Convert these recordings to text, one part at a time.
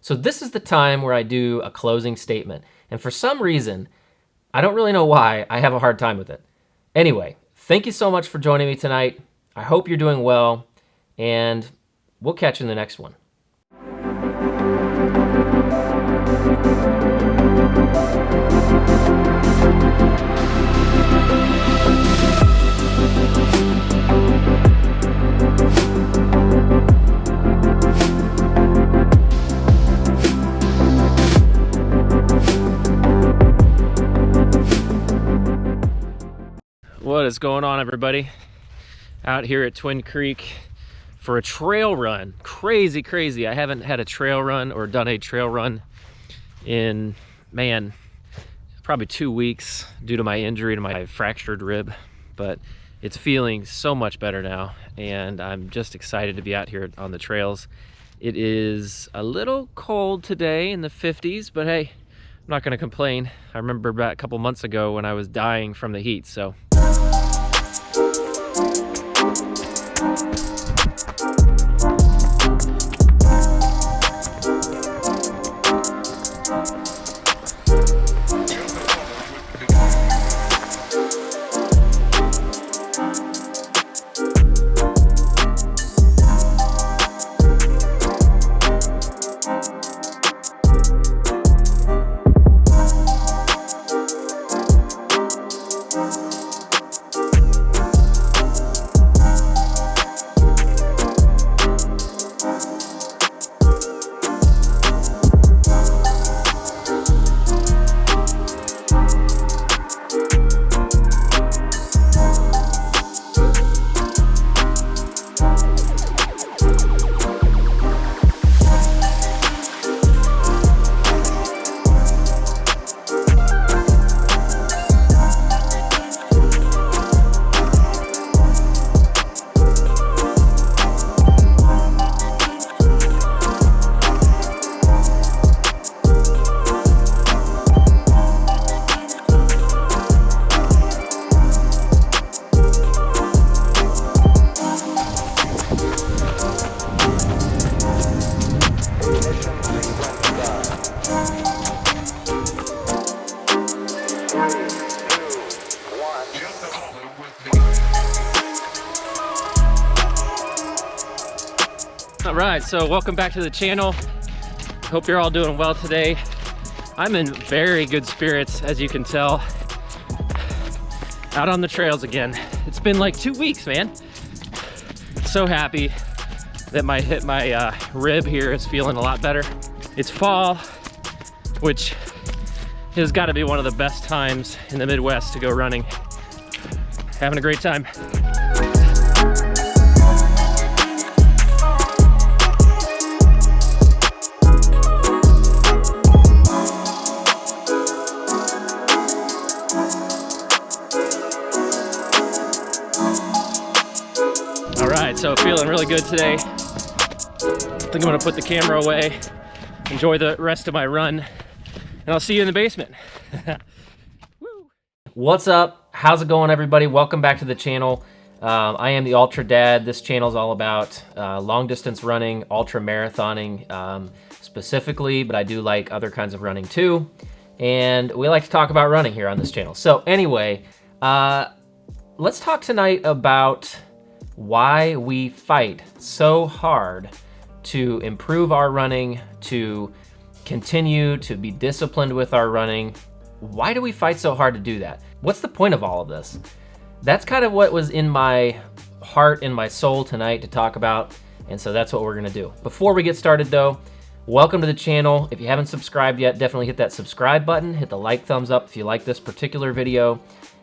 So this is the time where I do a closing statement. And for some reason, I don't really know why, I have a hard time with it. Anyway, thank you so much for joining me tonight. I hope you're doing well, and we'll catch you in the next one. What is going on, everybody? Out here at Twin Creek for a trail run. Crazy. I haven't had a trail run or done a trail run in, man, probably 2 weeks due to my injury to my fractured rib, but it's feeling so much better now, and I'm just excited to be out here on the trails. It is a little cold today, in the 50s, but hey, I'm not gonna complain. I remember about a couple months ago when I was dying from the heat, so. All right, so welcome back to the channel. Hope you're all doing well today. I'm in very good spirits, as you can tell. Out on the trails again. It's been like 2 weeks, man. So happy that my rib here is feeling a lot better. It's fall, which has got to be one of the best times in the Midwest to go running. Having a great time. All right, so feeling really good today. I think I'm gonna put the camera away, enjoy the rest of my run, and I'll see you in the basement. Woo. What's up? How's it going, everybody? Welcome back to the channel. I am the Ultra Dad. This channel is all about long distance running, ultra marathoning specifically, but I do like other kinds of running too. And we like to talk about running here on this channel. So anyway, let's talk tonight about why we fight so hard to improve our running, to continue to be disciplined with our running. Why do we fight so hard to do that? What's the point of all of this? That's kind of what was in my heart and my soul tonight to talk about, and so that's what we're gonna do. Before we get started though, welcome to the channel. If you haven't subscribed yet, definitely hit that subscribe button, hit the like thumbs up if you like this particular video,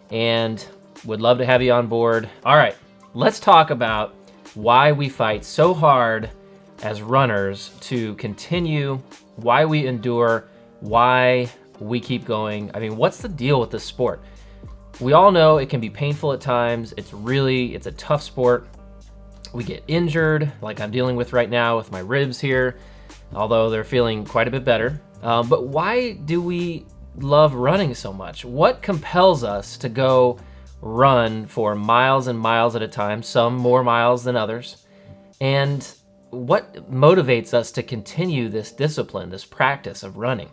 and would love to have you on board. All right, let's talk about why we fight so hard as runners to continue, why we endure, why we keep going. I mean, what's the deal with this sport? We all know it can be painful at times. It's a tough sport. We get injured, like I'm dealing with right now with my ribs here, although they're feeling quite a bit better. But why do we love running so much? What compels us to go run for miles and miles at a time, some more miles than others? And what motivates us to continue this discipline, this practice of running.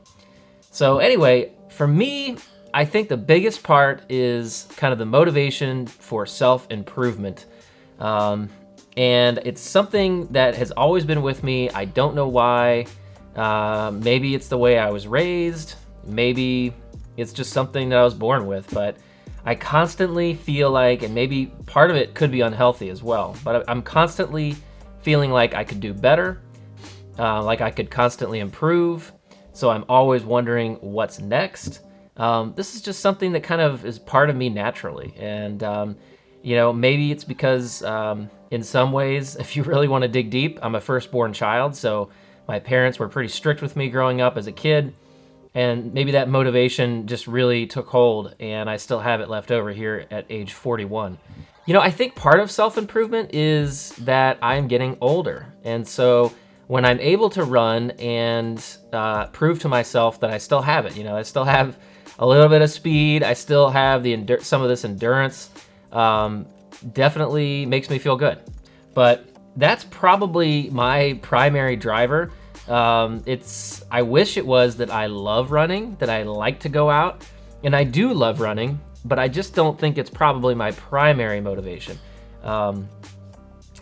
So anyway, for me, I think the biggest part is kind of the motivation for self-improvement. And it's something that has always been with me. I don't know why. Maybe it's the way I was raised. Maybe it's just something that I was born with. But I constantly feel like, and maybe part of it could be unhealthy as well, but I'm constantly feeling like I could do better, like I could constantly improve. So I'm always wondering what's next. This is just something that kind of is part of me naturally. And, maybe it's because in some ways, if you really want to dig deep, I'm a firstborn child. So my parents were pretty strict with me growing up as a kid. And maybe that motivation just really took hold, and I still have it left over here at age 41. I think part of self-improvement is that I'm getting older. And so when I'm able to run and prove to myself that I still have it, I still have a little bit of speed, I still have some of this endurance, definitely makes me feel good. But that's probably my primary driver. I wish it was that I love running, that I like to go out, and I do love running, but I just don't think it's probably my primary motivation.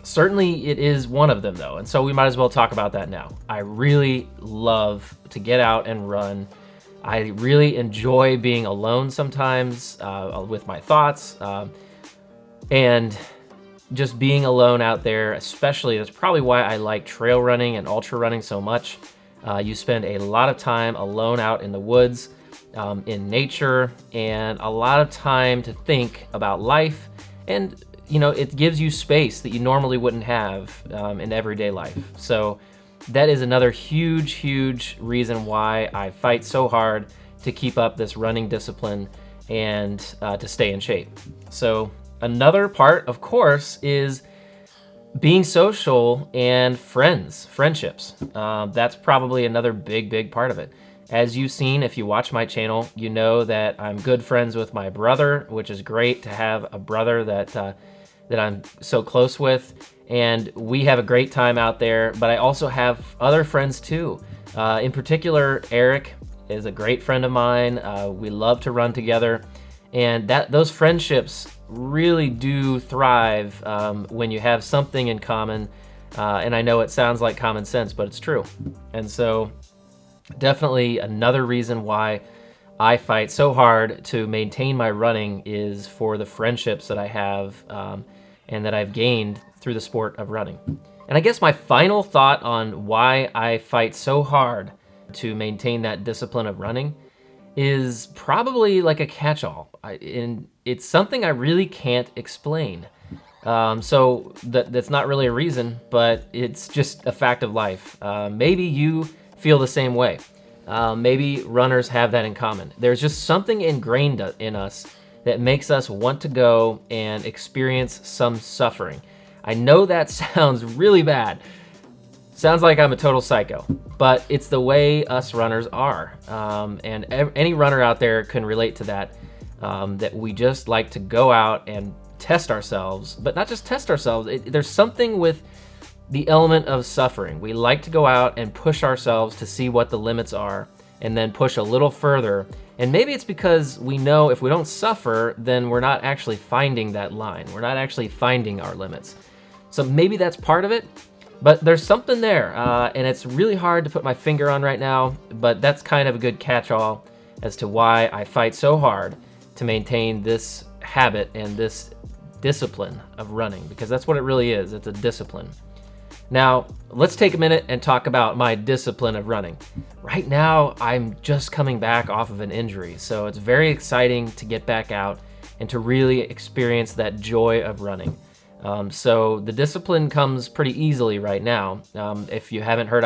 Certainly it is one of them though, and so we might as well talk about that now. I really love to get out and run. I really enjoy being alone sometimes with my thoughts, and just being alone out there, especially, that's probably why I like trail running and ultra running so much. You spend a lot of time alone out in the woods, in nature, and a lot of time to think about life. And, it gives you space that you normally wouldn't have in everyday life. So that is another huge, huge reason why I fight so hard to keep up this running discipline and to stay in shape. So another part, of course, is being social and friendships. That's probably another big, big part of it. As you've seen, if you watch my channel, you know that I'm good friends with my brother, which is great to have a brother that I'm so close with. And we have a great time out there, but I also have other friends too. In particular, Eric is a great friend of mine. We love to run together. And those friendships really do thrive when you have something in common. And I know it sounds like common sense, but it's true. And so definitely another reason why I fight so hard to maintain my running is for the friendships that I have and that I've gained through the sport of running. And I guess my final thought on why I fight so hard to maintain that discipline of running is probably like a catch-all. And it's something I really can't explain. So that's not really a reason, but it's just a fact of life. Maybe you feel the same way. Maybe runners have that in common. There's just something ingrained in us that makes us want to go and experience some suffering. I know that sounds really bad. Sounds like I'm a total psycho, but it's the way us runners are. And any runner out there can relate to that, that we just like to go out and test ourselves, but not just test ourselves. There's something with the element of suffering. We like to go out and push ourselves to see what the limits are and then push a little further. And maybe it's because we know if we don't suffer, then we're not actually finding that line. We're not actually finding our limits. So maybe that's part of it. But there's something there, and it's really hard to put my finger on right now, but that's kind of a good catch-all as to why I fight so hard to maintain this habit and this discipline of running, because that's what it really is. It's a discipline. Now, let's take a minute and talk about my discipline of running. Right now, I'm just coming back off of an injury, so it's very exciting to get back out and to really experience that joy of running. So the discipline comes pretty easily right now. If you haven't heard,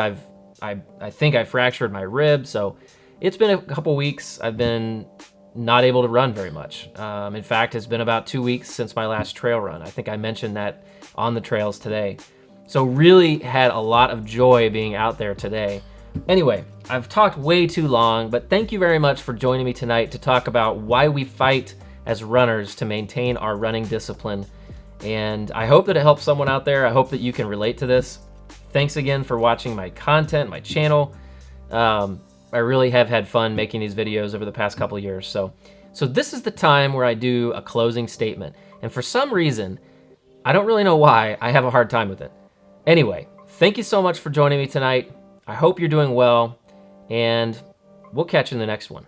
I think I fractured my rib, so it's been a couple weeks. I've been not able to run very much. In fact, it's been about 2 weeks since my last trail run. I think I mentioned that on the trails today. So really had a lot of joy being out there today. Anyway, I've talked way too long, but thank you very much for joining me tonight to talk about why we fight as runners to maintain our running discipline. And I hope that it helps someone out there. I hope that you can relate to this. Thanks again for watching my content, my channel. I really have had fun making these videos over the past couple of years. So this is the time where I do a closing statement. And for some reason, I don't really know why, I have a hard time with it. Anyway, thank you so much for joining me tonight. I hope you're doing well, and we'll catch you in the next one.